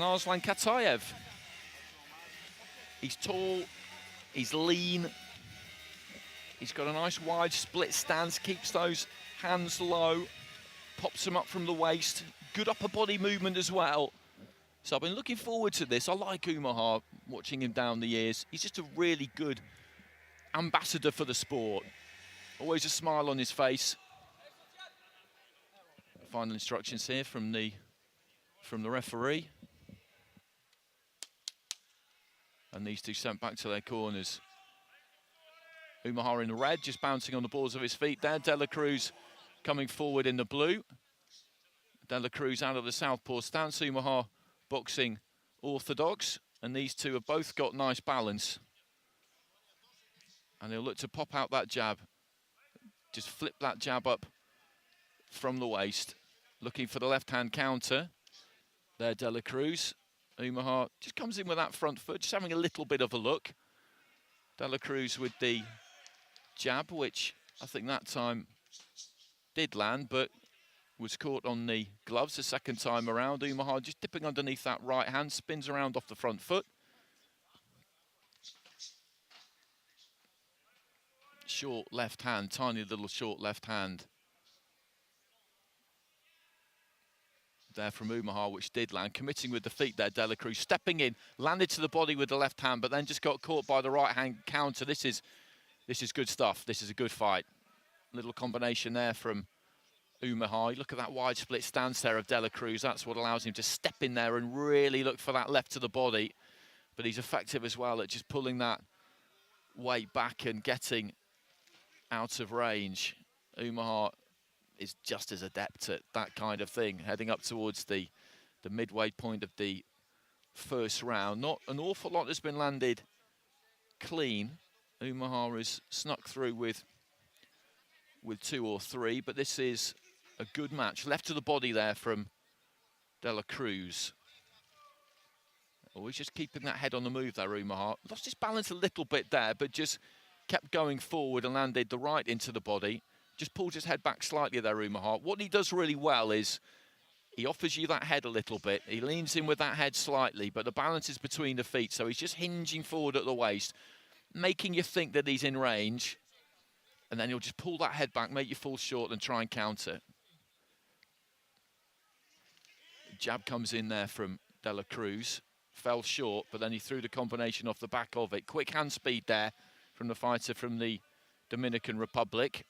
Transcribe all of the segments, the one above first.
Arslan Katayev. He's tall, he's lean, he's got a nice wide split stance, keeps those hands low, pops them up from the waist, good upper body movement as well. So I've been looking forward to this. I like Oumiha, watching him down the years. He's just a really good ambassador for the sport. Always a smile on his face. Final instructions here from the referee. And these two sent back to their corners. Oumiha in the red, just bouncing on the balls of his feet there. De La Cruz coming forward in the blue. De La Cruz out of the southpaw stance. Oumiha boxing orthodox. And these two have both got nice balance. And he'll look to pop out that jab. Just flip that jab up from the waist. Looking for the left-hand counter. There, De La Cruz. Oumiha just comes in with that front foot, just having a little bit of a look. De La Cruz with the jab, which I think that time did land, but was caught on the gloves the second time around. Oumiha just dipping underneath that right hand, spins around off the front foot. Short left hand, tiny little short left hand. There from Oumiha, which did land, committing with the feet there. De La Cruz stepping in, landed to the body with the left hand, but then just got caught by the right hand counter. This is good stuff. This is a good fight. Little combination there from Oumiha. Look at that wide split stance there of De La Cruz. That's what allows him to step in there and really look for that left to the body. But he's effective as well at just pulling that weight back and getting out of range. Oumiha is just as adept at that kind of thing, heading up towards the midway point of the first round. Not an awful lot has been landed clean. Oumiha has snuck through with 2 or 3, but this is a good match. Left to the body there from De La Cruz. Always just keeping that head on the move there, Oumiha. Lost his balance a little bit there, but just kept going forward and landed the right into the body. Just pulls his head back slightly there, Oumiha. What he does really well is he offers you that head a little bit. He leans in with that head slightly, but the balance is between the feet, so he's just hinging forward at the waist, making you think that he's in range, and then he'll just pull that head back, make you fall short and try and counter. Jab comes in there from De La Cruz. Fell short, but then he threw the combination off the back of it. Quick hand speed there from the fighter from the Dominican Republic.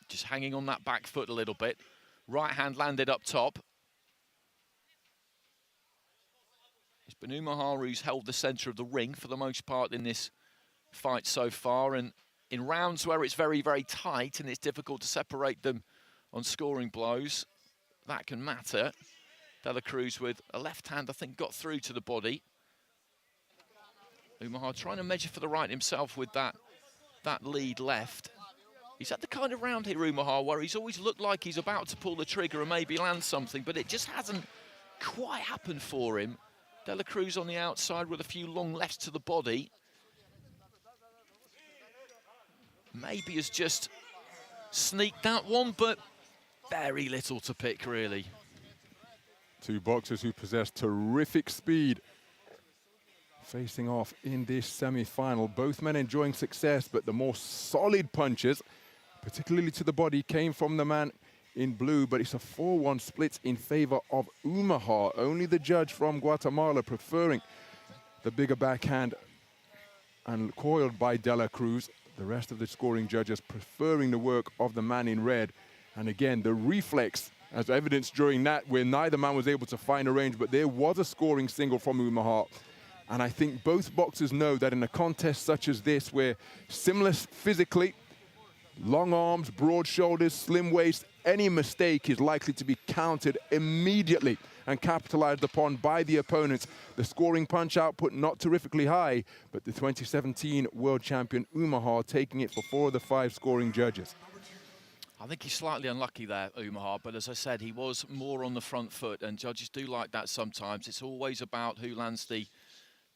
Just hanging on that back foot a little bit. Right hand landed up top. It's been Oumiha who's held the centre of the ring for the most part in this fight so far. And in rounds where it's very, very tight and it's difficult to separate them on scoring blows, that can matter. De La Cruz with a left hand, I think, got through to the body. Oumiha trying to measure for the right himself with that lead left. He's had the kind of round here, Oumiha, where he's always looked like he's about to pull the trigger and maybe land something, but it just hasn't quite happened for him. De La Cruz on the outside with a few long lefts to the body. Maybe has just sneaked that one, but very little to pick, really. Two boxers who possess terrific speed facing off in this semi-final. Both men enjoying success, but the more solid punches, particularly to the body, came from the man in blue, but it's a 4-1 split in favor of Oumiha. Only the judge from Guatemala preferring the bigger backhand and coiled by De La Cruz. The rest of the scoring judges preferring the work of the man in red. And again, the reflex, as evidenced during that, where neither man was able to find a range, but there was a scoring single from Oumiha. And I think both boxers know that in a contest such as this, where similar physically, long arms, broad shoulders, slim waist, any mistake is likely to be countered immediately and capitalized upon by the opponents. The scoring punch output not terrifically high, but the 2017 world champion Oumiha taking it for 4 of the 5 scoring judges. I think he's slightly unlucky there, Oumiha, but as I said, he was more on the front foot, and judges do like that sometimes. It's always about who lands the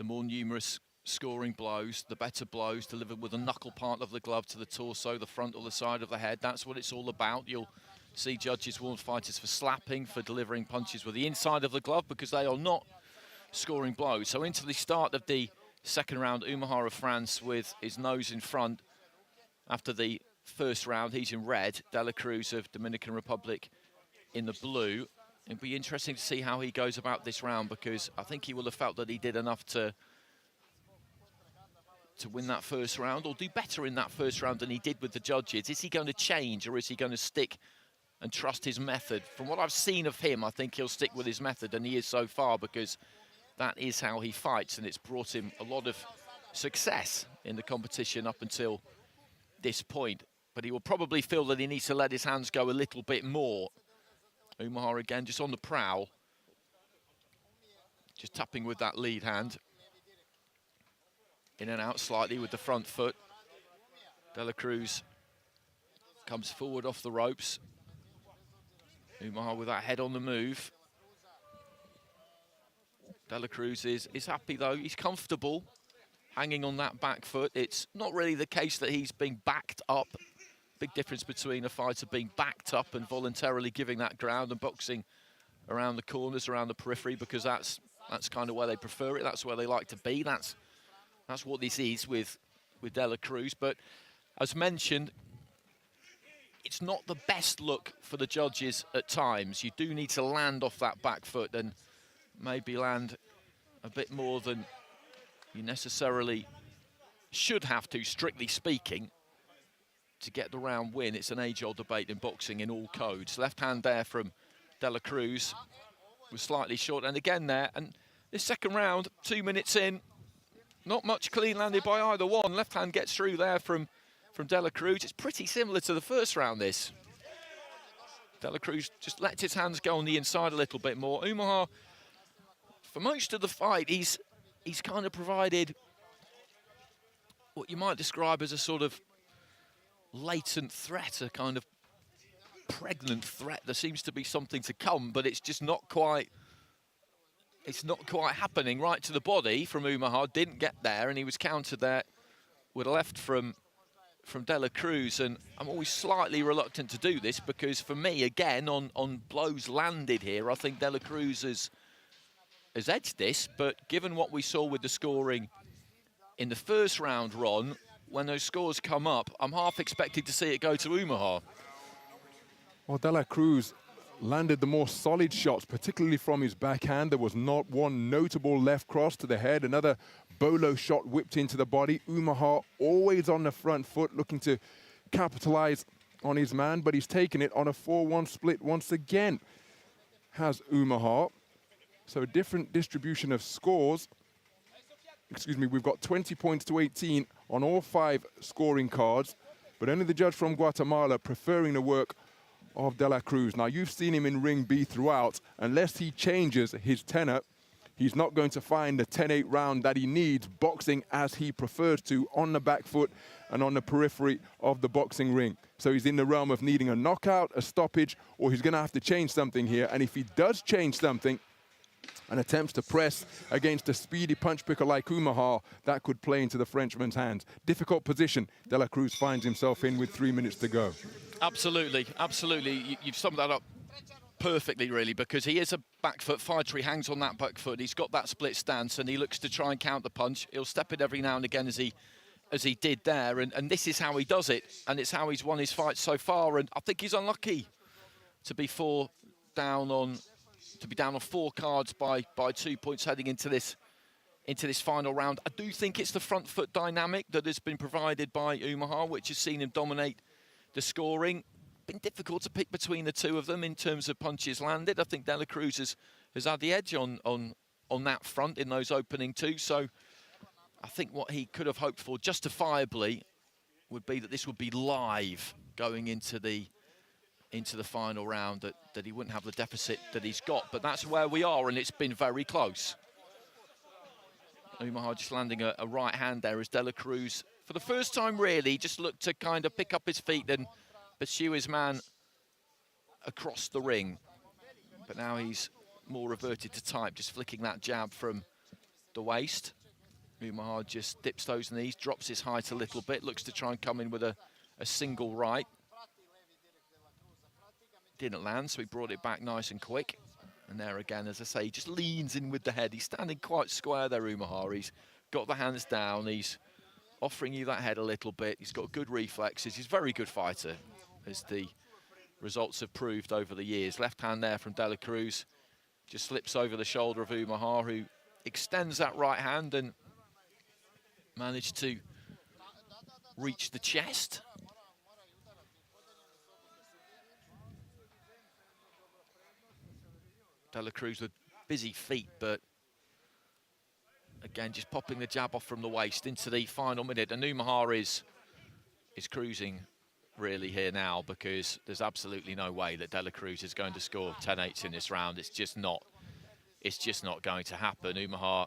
more numerous scoring blows, the better blows delivered with the knuckle part of the glove to the torso, the front or the side of the head. That's what it's all about. You'll see judges warn fighters for slapping, for delivering punches with the inside of the glove, because they are not scoring blows. So into the start of the second round, Oumiha of France with his nose in front. After the first round, he's in red. De La Cruz of Dominican Republic in the blue. It'll be interesting to see how he goes about this round, because I think he will have felt that he did enough to win that first round, or do better in that first round than he did with the judges. Is he going to change, or is he going to stick and trust his method? From what I've seen of him, I think he'll stick with his method, and he is so far, because that is how he fights, and it's brought him a lot of success in the competition up until this point. But he will probably feel that he needs to let his hands go a little bit more. Oumiha again, just on the prowl. Just tapping with that lead hand. In and out slightly with the front foot. De La Cruz comes forward off the ropes. Oumiha with that head on the move. De La Cruz is happy though, he's comfortable hanging on that back foot. It's not really the case that he's being backed up. Big difference between a fighter being backed up and voluntarily giving that ground, and boxing around the corners, around the periphery, because that's kind of where they prefer it. That's where they like to be. That's what this is with De La Cruz. But as mentioned, it's not the best look for the judges at times. You do need to land off that back foot, and maybe land a bit more than you necessarily should have to, strictly speaking, to get the round win. It's an age-old debate in boxing in all codes. Left hand there from De La Cruz was slightly short, and again there. And this second round, 2 minutes in, not much clean landed by either one. Left hand gets through there from De La Cruz. It's pretty similar to the first round, this. De La Cruz just lets his hands go on the inside a little bit more. Oumiha, for most of the fight, he's kind of provided what you might describe as a sort of latent threat, a kind of pregnant threat. There seems to be something to come, but it's just not quite, it's not quite happening. Right to the body from Oumiha, didn't get there, and he was countered there with a left from De La Cruz. And I'm always slightly reluctant to do this, because for me, again, on blows landed here, I think De La Cruz has edged this. But given what we saw with the scoring in the first round, Ron, when those scores come up, I'm half expecting to see it go to Oumiha. Well, De La Cruz landed the more solid shots, particularly from his backhand. There was not one notable left cross to the head. Another bolo shot whipped into the body. Oumiha always on the front foot, looking to capitalize on his man, but he's taken it on a 4-1 split once again, has Oumiha. So a different distribution of scores. Excuse me, we've got 20 points to 18 on all 5 scoring cards, but only the judge from Guatemala preferring the work of De La Cruz. Now, you've seen him in ring B throughout. Unless he changes his tenor, he's not going to find the 10-8 round that he needs, boxing as he prefers to, on the back foot and on the periphery of the boxing ring. So he's in the realm of needing a knockout, a stoppage, or he's going to have to change something here. And if he does change something and attempts to press against a speedy punch picker like Oumiha, that could play into the Frenchman's hands. Difficult position De La Cruz finds himself in with 3 minutes to go. Absolutely, absolutely. You've summed that up perfectly, really, because he is a back foot fighter. He hangs on that back foot. He's got that split stance, and he looks to try and counter punch. He'll step it every now and again, as he did there, and this is how he does it, and it's how he's won his fights so far. And I think he's unlucky to be down on 4 cards by 2 points heading into this final round. I do think it's the front foot dynamic that has been provided by Oumiha, which has seen him dominate the scoring. Been difficult to pick between the two of them in terms of punches landed. I think De La Cruz has had the edge on that front in those opening 2. So I think what he could have hoped for, justifiably, would be that this would be live going into the final round, that he wouldn't have the deficit that he's got. But that's where we are, and it's been very close. Oumiha just landing a right hand there as De La Cruz, for the first time really, just looked to kind of pick up his feet and pursue his man across the ring. But now he's more reverted to type, just flicking that jab from the waist. Oumiha just dips those knees, drops his height a little bit, looks to try and come in with a single right. didn't land, so he brought it back nice and quick. And there again, as I say, he just leans in with the head. He's standing quite square there, Oumiha. He's got the hands down. He's offering you that head a little bit. He's got good reflexes. He's a very good fighter, as the results have proved over the years. Left hand there from De La Cruz. Just slips over the shoulder of Oumiha, who extends that right hand and managed to reach the chest. De La Cruz with busy feet, but again, just popping the jab off from the waist into the final minute. And Oumiha is cruising really here now, because there's absolutely no way that De La Cruz is going to score 10-8s in this round. It's just not going to happen. Oumiha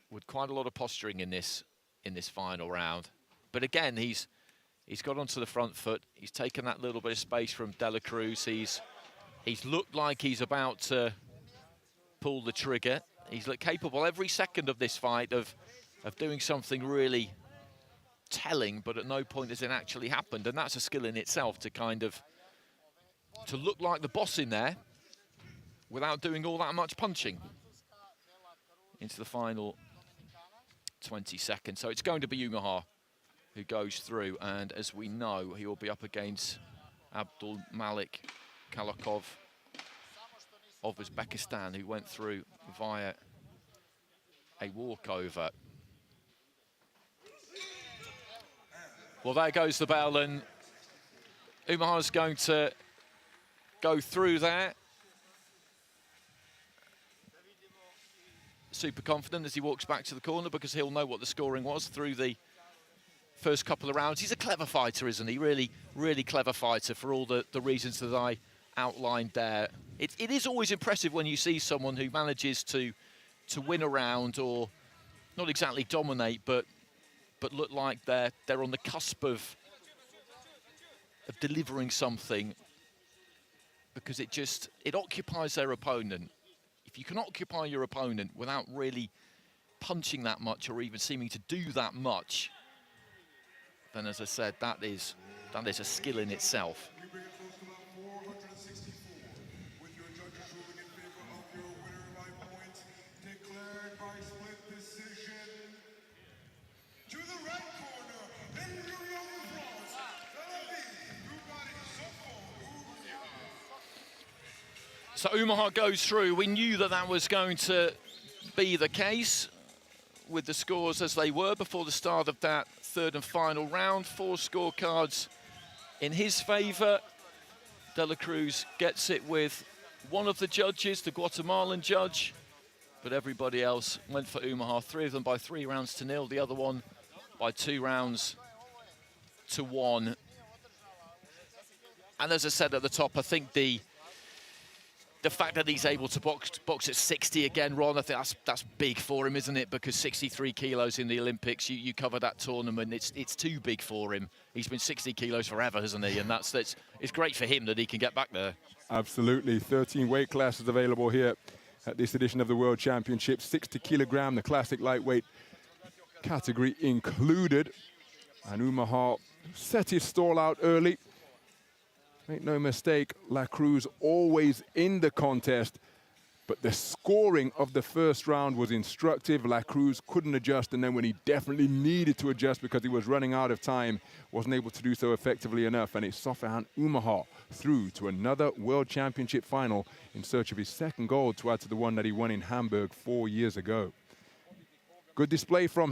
with quite a lot of posturing in this final round. But again, he's got onto the front foot. He's taken that little bit of space from De La Cruz. He's looked like he's about to pull the trigger. He's looked capable every second of this fight of doing something really telling, but at no point has it actually happened. And that's a skill in itself, to to look like the boss in there without doing all that much punching into the final 20 seconds. So it's going to be Oumiha who goes through, and as we know, he will be up against Abdul Malik Kalakov of Uzbekistan, who went through via a walkover. Well, there goes the bell, and Oumiha is going to go through there. Super confident as he walks back to the corner, because he'll know what the scoring was through the first couple of rounds. He's a clever fighter, isn't he? Really, really clever fighter, for all the reasons that I outlined there. It is always impressive when you see someone who manages to win a round, or not exactly dominate, but look like they're on the cusp of delivering something, because it occupies their opponent. If you can occupy your opponent without really punching that much, or even seeming to do that much, then, as I said, that is a skill in itself. So Oumiha goes through. We knew that was going to be the case, with the scores as they were before the start of that third and final round. 4 scorecards in his favour. De La Cruz gets it with one of the judges, the Guatemalan judge, but everybody else went for Oumiha. 3 of them by 3 rounds to 0, the other one by 2 rounds to 1. And as I said at the top, I think the fact that he's able to box at 60 again, Ron, I think that's big for him, isn't it? Because 63 kilos in the Olympics, you cover that tournament, it's too big for him. He's been 60 kilos forever, hasn't he? And it's great for him that he can get back there. Absolutely. 13 weight classes available here at this edition of the World Championship. 60 kilogram, the classic lightweight category included. And Oumiha set his stall out early. Make no mistake, La Cruz always in the contest, but the scoring of the first round was instructive. La Cruz couldn't adjust, and then when he definitely needed to adjust because he was running out of time, wasn't able to do so effectively enough, and it's Sofiane Oumiha through to another World Championship final in search of his second gold to add to the one that he won in Hamburg 4 years ago. Good display from him.